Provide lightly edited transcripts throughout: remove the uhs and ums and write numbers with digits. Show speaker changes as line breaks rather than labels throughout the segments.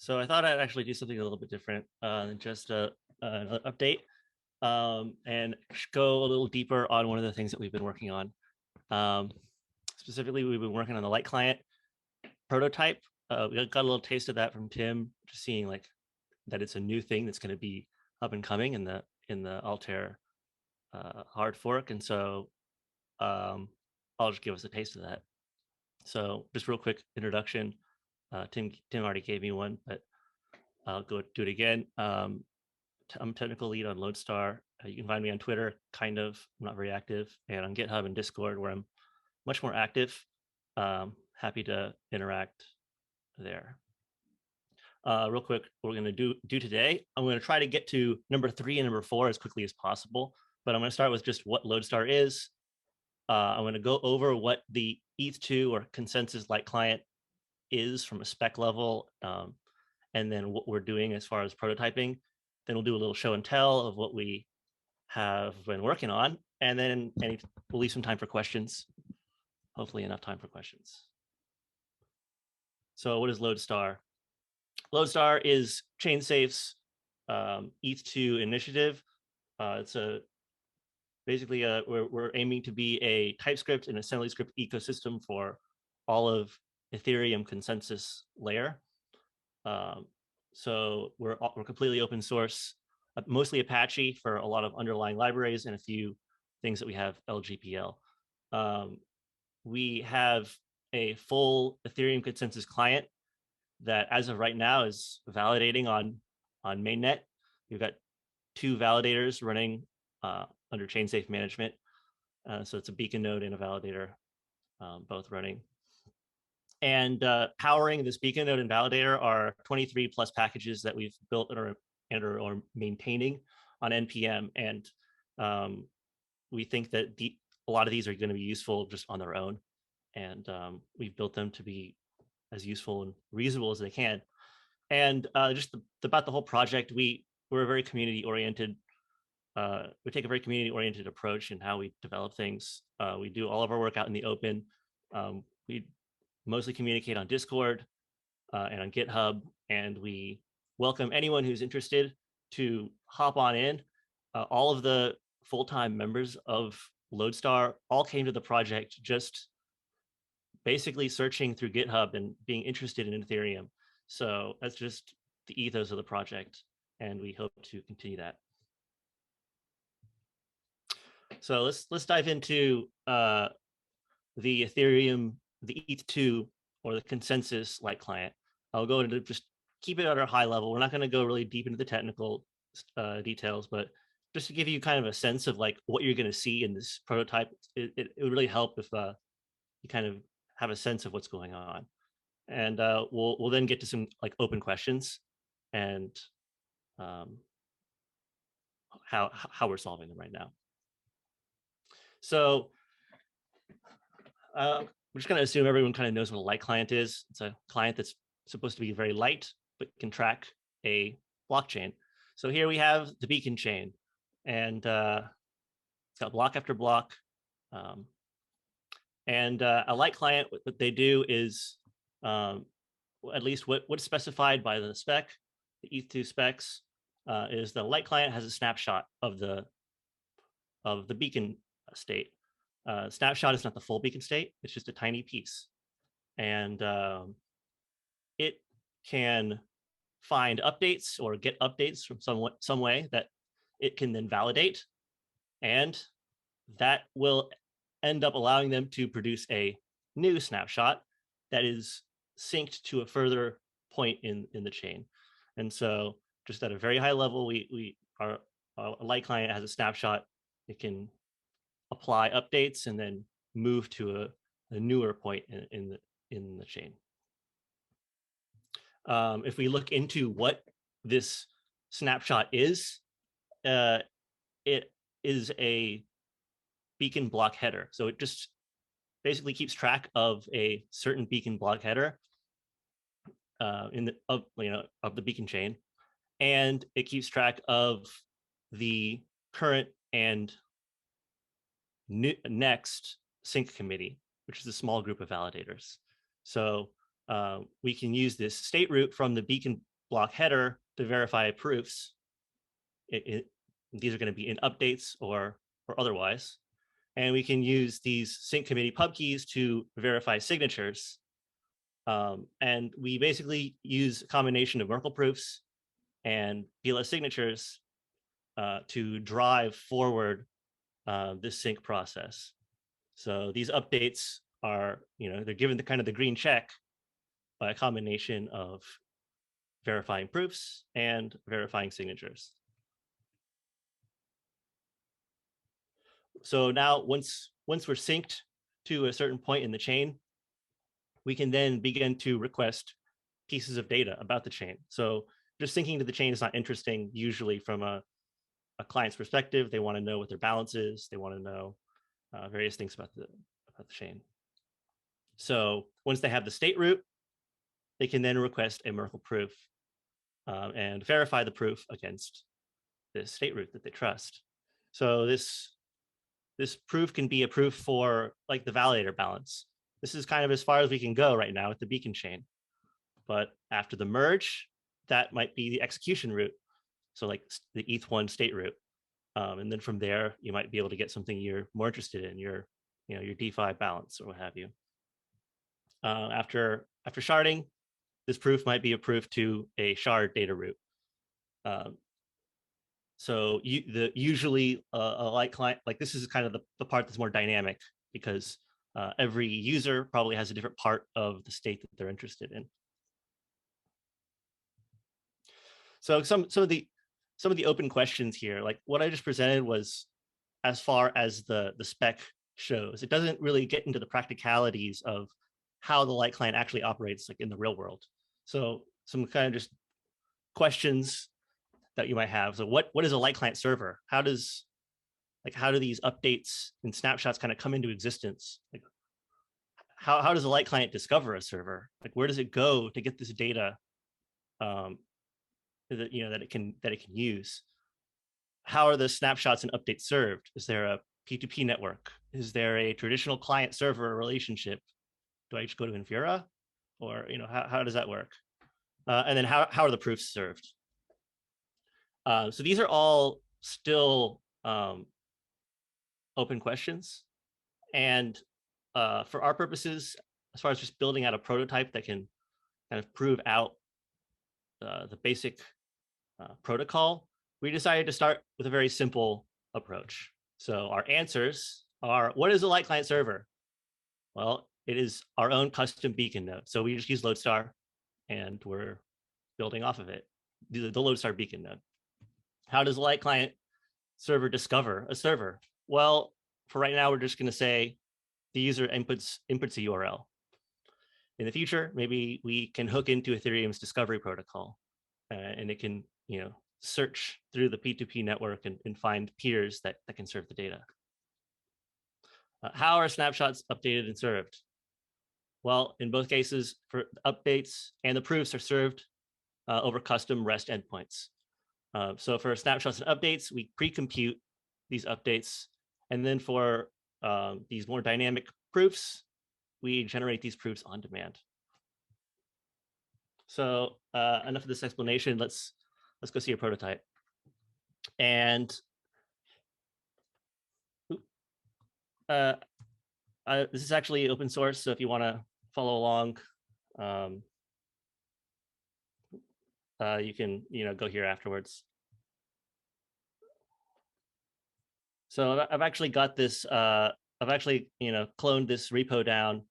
So I thought I'd actually do something a little bit different than just an update and go a little deeper on one of the things that we've been working on. Um, Specifically, we've been working on the Light Client Prototype. We got a little taste of that from Tim, just seeing like that it's a new thing that's going to be up and coming in the Altair hard fork, and so I'll just give us a taste of that. So just real quick introduction. Tim already gave me one, but I'll go do it again. I'm technical lead on Lodestar. You can find me on Twitter, kind of, I'm not very active, and on GitHub and Discord, where I'm much more active. Happy to interact there. Real quick, what we're going to do today, I'm going to try to get to number 3 and number 4 as quickly as possible, but I'm going to start with just what Lodestar is. I'm going to go over what the ETH2 or consensus light client is from a spec level, and then what we're doing as far as prototyping. Then we'll do a little show and tell of what we have been working on, and then we'll leave some time for questions. Hopefully enough time for questions. So what is Lodestar? Lodestar is ChainSafe's ETH2 initiative. It's basically we're aiming to be a TypeScript and assembly script ecosystem for all of Ethereum consensus layer. So we're completely open source, mostly Apache for a lot of underlying libraries and a few things that we have LGPL. We have a full Ethereum consensus client that as of right now is validating on mainnet. We've got 2 validators running under ChainSafe management. So it's a beacon node and a validator, both running. And powering this beacon node and validator are 23 plus packages that we've built and are maintaining on NPM. And we think that a lot of these are going to be useful just on their own. And we've built them to be as useful and reasonable as they can. And just about the whole project, we're a very community oriented. We take a very community oriented approach in how we develop things. We do all of our work out in the open. We mostly communicate on Discord and on GitHub, and we welcome anyone who's interested to hop on in. All of the full-time members of Lodestar all came to the project just basically searching through GitHub and being interested in Ethereum. So that's just the ethos of the project, and we hope to continue that. So let's dive into the Ethereum, the ETH2 or the consensus light client. I'll go into just keep it at a high level. We're not going to go really deep into the technical details, but just to give you kind of a sense of like what you're going to see in this prototype, it would really help if you kind of have a sense of what's going on. And we'll then get to some like open questions and how we're solving them right now. So we're just going to assume everyone kind of knows what a light client is. It's a client that's supposed to be very light, but can track a blockchain. So here we have the beacon chain, and it's got block after block. And a light client, what they do is, at least what's specified by the spec, the ETH2 specs, is the light client has a snapshot of the beacon state. Snapshot is not the full beacon state; it's just a tiny piece, and it can find updates or get updates from some way that it can then validate, and that will end up allowing them to produce a new snapshot that is synced to a further point in the chain. And so just at a very high level, our light client has a snapshot. It can apply updates and then move to a newer point in the chain. If we look into what this snapshot is, it is a beacon block header. So it just basically keeps track of a certain beacon block header of the beacon chain, and it keeps track of the current and next sync committee, which is a small group of validators. So we can use this state root from the beacon block header to verify proofs. These are going to be in updates or otherwise. And we can use these sync committee pub keys to verify signatures. And we basically use a combination of Merkle proofs and BLS signatures to drive forward this sync process. So these updates are, they're given the kind of the green check by a combination of verifying proofs and verifying signatures. So now once we're synced to a certain point in the chain, we can then begin to request pieces of data about the chain. So just syncing to the chain is not interesting usually from a client's perspective. They want to know what their balance is. They want to know various things about the chain. So once they have the state root, they can then request a Merkle proof and verify the proof against the state root that they trust. So this proof can be a proof for like the validator balance. This is kind of as far as we can go right now with the beacon chain. But after the merge, that might be the execution root. So like the ETH1 state root. And then from there, you might be able to get something you're more interested in, your DeFi balance or what have you. After sharding, this proof might be a proof to a shard data root. So usually a light client, like this is kind of the part that's more dynamic because every user probably has a different part of the state that they're interested in. So some of the open questions here, like what I just presented was as far as the spec shows. It doesn't really get into the practicalities of how the light client actually operates like in the real world. So some kind of just questions that you might have. So what is a light client server? How do these updates and snapshots kind of come into existence? Like how does a light client discover a server? Like where does it go to get this data that it can use? How are the snapshots and updates served? Is there a P2P network? Is there a traditional client server relationship? Do I just go to Infura, or how does that work? And then how are the proofs served? So these are all still open questions, and for our purposes, as far as just building out a prototype that can kind of prove out the basic protocol, we decided to start with a very simple approach. So our answers are, what is a light client server? Well, it is our own custom beacon node. So we just use Lodestar and we're building off of it, the Lodestar beacon node. How does a light client server discover a server? Well, for right now, we're just going to say the user inputs a URL. In the future, maybe we can hook into Ethereum's discovery protocol and it can, search through the P2P network and find peers that can serve the data. How are snapshots updated and served? Well, in both cases, for updates and the proofs are served over custom REST endpoints. So for snapshots and updates, we pre-compute these updates. And then for these more dynamic proofs, we generate these proofs on demand. So enough of this explanation. Let's go see a prototype. And this is actually open source. So if you want to follow along, you can go here afterwards. So I've actually got this. I've actually cloned this repo down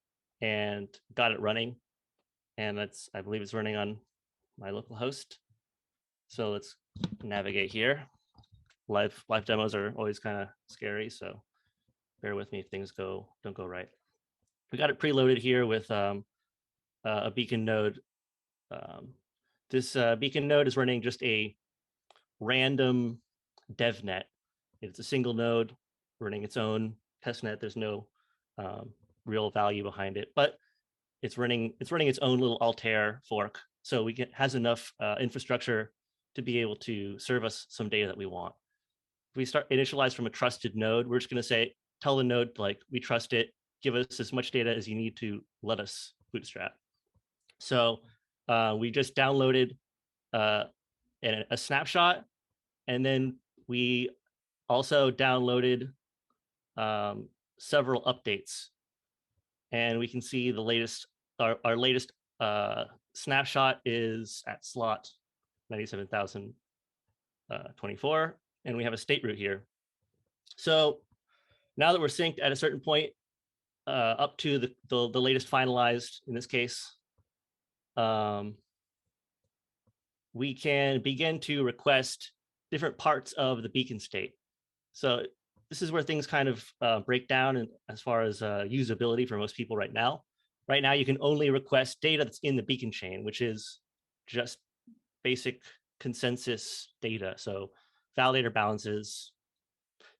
and got it running, and I believe it's running on my local host. So let's navigate here. Live demos are always kind of scary, so bear with me if things don't go right. We got it preloaded here with a beacon node. This beacon node is running just a random devnet. It's a single node running its own testnet. There's no real value behind it, but it's running its own little Altair fork. So has enough infrastructure to be able to serve us some data that we want. If we start initialize from a trusted node, we're just going to tell the node, like, we trust it, give us as much data as you need to let us bootstrap. So we just downloaded and a snapshot. And then we also downloaded several updates. And we can see the latest, our latest snapshot is at slot 97,024. And we have a state root here. So now that we're synced at a certain point, up to the latest finalized, in this case, we can begin to request different parts of the beacon state. So this is where things kind of break down and as far as usability for most people right now. Right now, you can only request data that's in the beacon chain, which is just basic consensus data. So validator balances,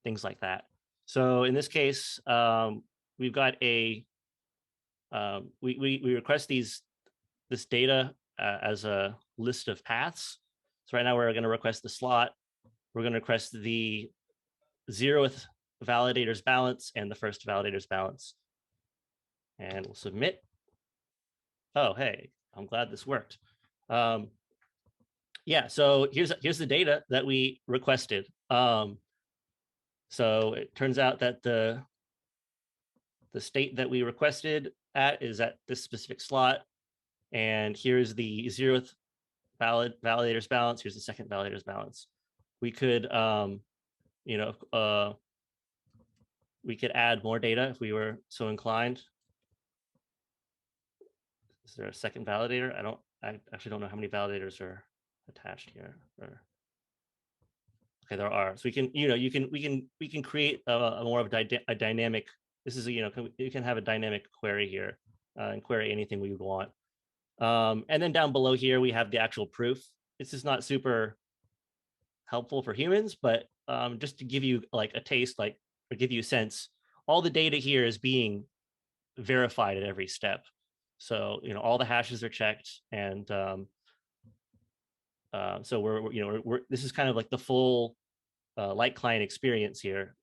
things like that. So in this case, we've got a, we request this data as a list of paths. So right now we're going to request the slot. We're going to request the 0th validator's balance and the first validator's balance. And we'll submit. Oh, hey, I'm glad this worked. Yeah, so here's the data that we requested. So it turns out that the state that we requested at is at this specific slot. And here's the 0th validator's balance. Here's the second validator's balance. We could, we could add more data if we were so inclined. Is there a second validator? I actually don't know how many validators are attached here. Okay, there are. So we can, we can create a more of a dynamic. This is you can have a dynamic query here and query anything we would want. And then down below here we have the actual proof. This is not super helpful for humans, but just to give you like a taste, or give you a sense, all the data here is being verified at every step. So all the hashes are checked, and so we're this is kind of like the full light client experience here,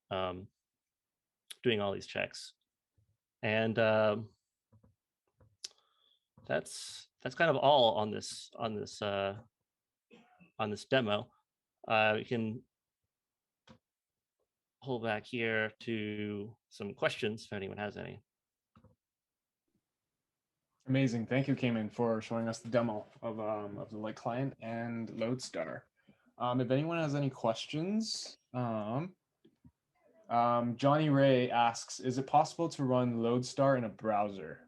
doing all these checks, and that's kind of all on this demo. We can pull back here to some questions if anyone has any.
Amazing. Thank you, Cayman, for showing us the demo of the Light Client and Lodestar. If anyone has any questions, Johnny Ray asks, is it possible to run Lodestar in a browser?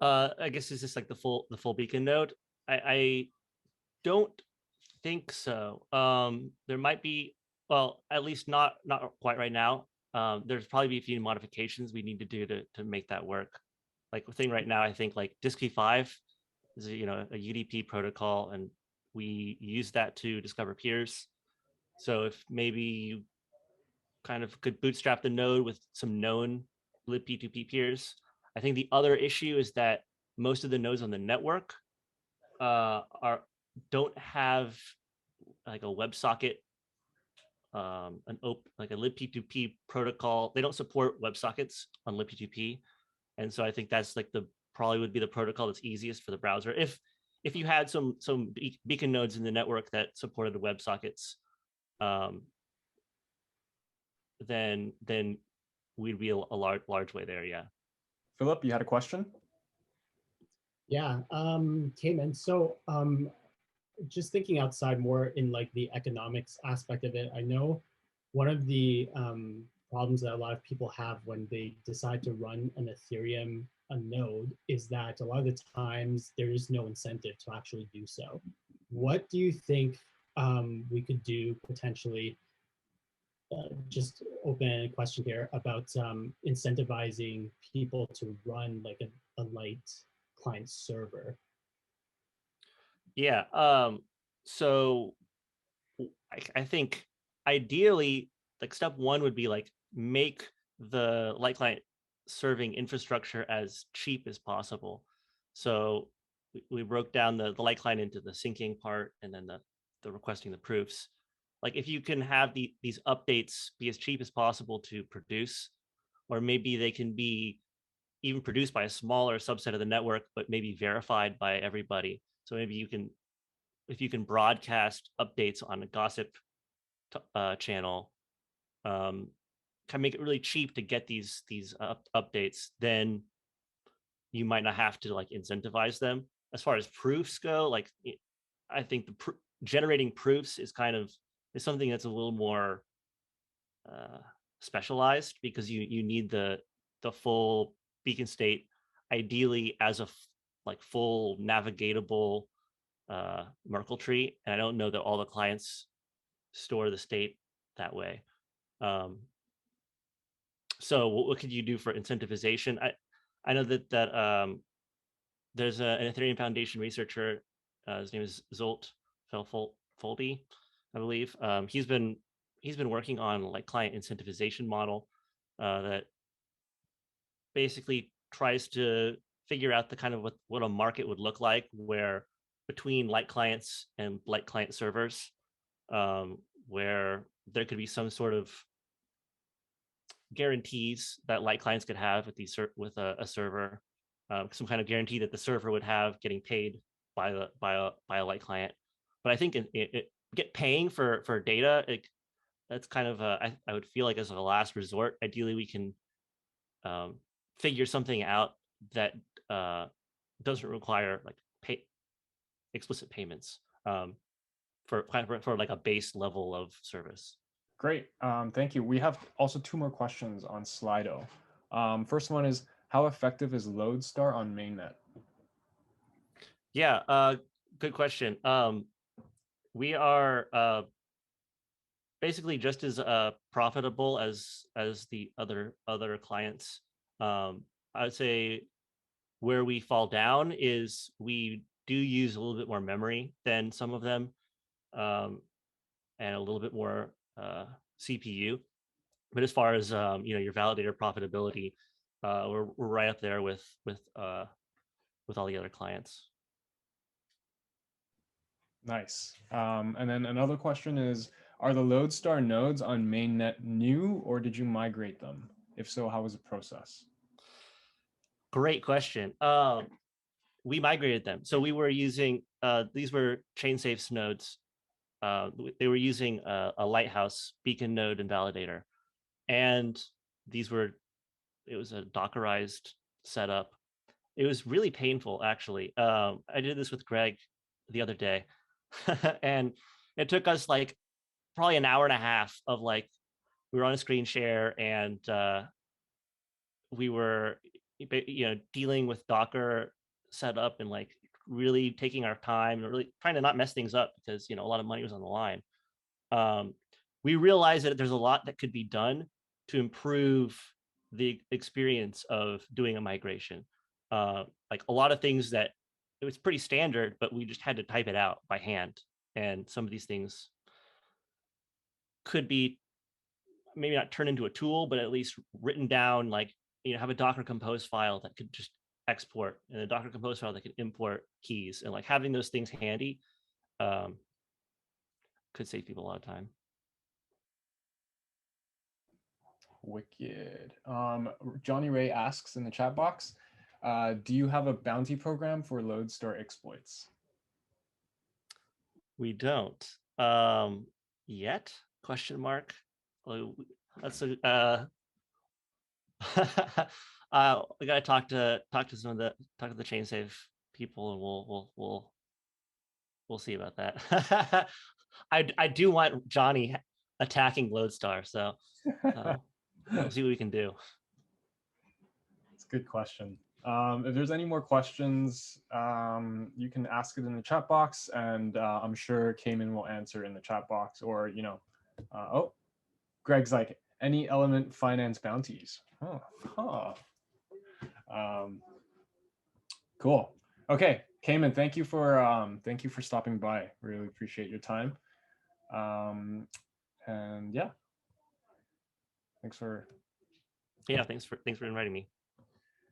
I guess is this like the full beacon node? I don't think so. There might be, well, at least not quite right now. There's probably be a few modifications we need to do to make that work. Like the thing right now, I think like DiskKey 5 is a UDP protocol, and we use that to discover peers. So if maybe you kind of could bootstrap the node with some known libp2p peers. I think the other issue is that most of the nodes on the network don't have like a WebSocket, like a libp2p protocol. They don't support WebSockets on libp2p, and so I think that's like probably would be the protocol that's easiest for the browser. If you had some beacon nodes in the network that supported the WebSockets, then we'd be a large way there. Yeah.
Philip, you had a question?
Yeah, Cayman. So just thinking outside more in like the economics aspect of it, I know one of the problems that a lot of people have when they decide to run an Ethereum node is that a lot of the times there is no incentive to actually do so. What do you think we could do potentially, just open question here, about incentivizing people to run like a light client server?
Yeah. So I think ideally, like step one would be like make the light client serving infrastructure as cheap as possible. So we broke down the light client into the syncing part and then the requesting the proofs. Like if you can have these updates be as cheap as possible to produce, or maybe they can be even produced by a smaller subset of the network, but maybe verified by everybody. So maybe you can, if you can broadcast updates on a gossip channel, can make it really cheap to get these updates, then you might not have to like incentivize them. As far as proofs go, like I think the generating proofs is kind of is something that's a little more specialized, because you need the full beacon state, ideally as a like full navigatable Merkle tree, and I don't know that all the clients store the state that way. So what could you do for incentivization? I know that there's an Ethereum Foundation researcher. His name is Zolt Folby, I believe. He's been working on like client incentivization model that basically tries to figure out the kind of what a market would look like, where between light clients and light client servers, where there could be some sort of guarantees that light clients could have with with a server, some kind of guarantee that the server would have getting paid by a light client. But I think get paying for data, that's kind of I would feel like as a last resort. Ideally, we can figure something out that doesn't require like explicit payments for like a base level of service.
Great, thank you. We have also 2 more questions on Slido. First one is, how effective is Lodestar on mainnet?
Yeah, good question. We are basically just as profitable as the other clients. I would say where we fall down is we do use a little bit more memory than some of them, and a little bit more CPU. But as far as your validator profitability, we're right up there with all the other clients.
Nice. And then another question is, are the Lodestar nodes on mainnet new, or did you migrate them? If so, how was the process?
Great question. We migrated them. So we were using these were ChainSafe's nodes. They were using a Lighthouse beacon node and validator, and it was a Dockerized setup. It was really painful, actually. I did this with Greg the other day, and it took us like probably an hour and a half of like, we were on a screen share, and we were dealing with Docker setup and like really taking our time and really trying to not mess things up, because a lot of money was on the line. We realized that there's a lot that could be done to improve the experience of doing a migration. Like a lot of things that it was pretty standard, but we just had to type it out by hand. And some of these things could be maybe not turned into a tool, but at least written down, like, have a Docker Compose file that could just export, and a Docker Compose file that could import keys, and like having those things handy could save people a lot of time.
Wicked. Johnny Ray asks in the chat box, do you have a bounty program for Lodestar exploits?
We don't yet, question mark. That's a we gotta talk to some of the ChainSafe people, and we'll see about that. I do want Johnny attacking Lodestar, so we'll see what we can do.
It's a good question. If there's any more questions, you can ask it in the chat box, and I'm sure Cayman will answer in the chat box, or oh, Greg's like, any element finance bounties. Cool. Okay, Cayman, thank you for stopping by. Really appreciate your time. And yeah, thanks for
inviting me.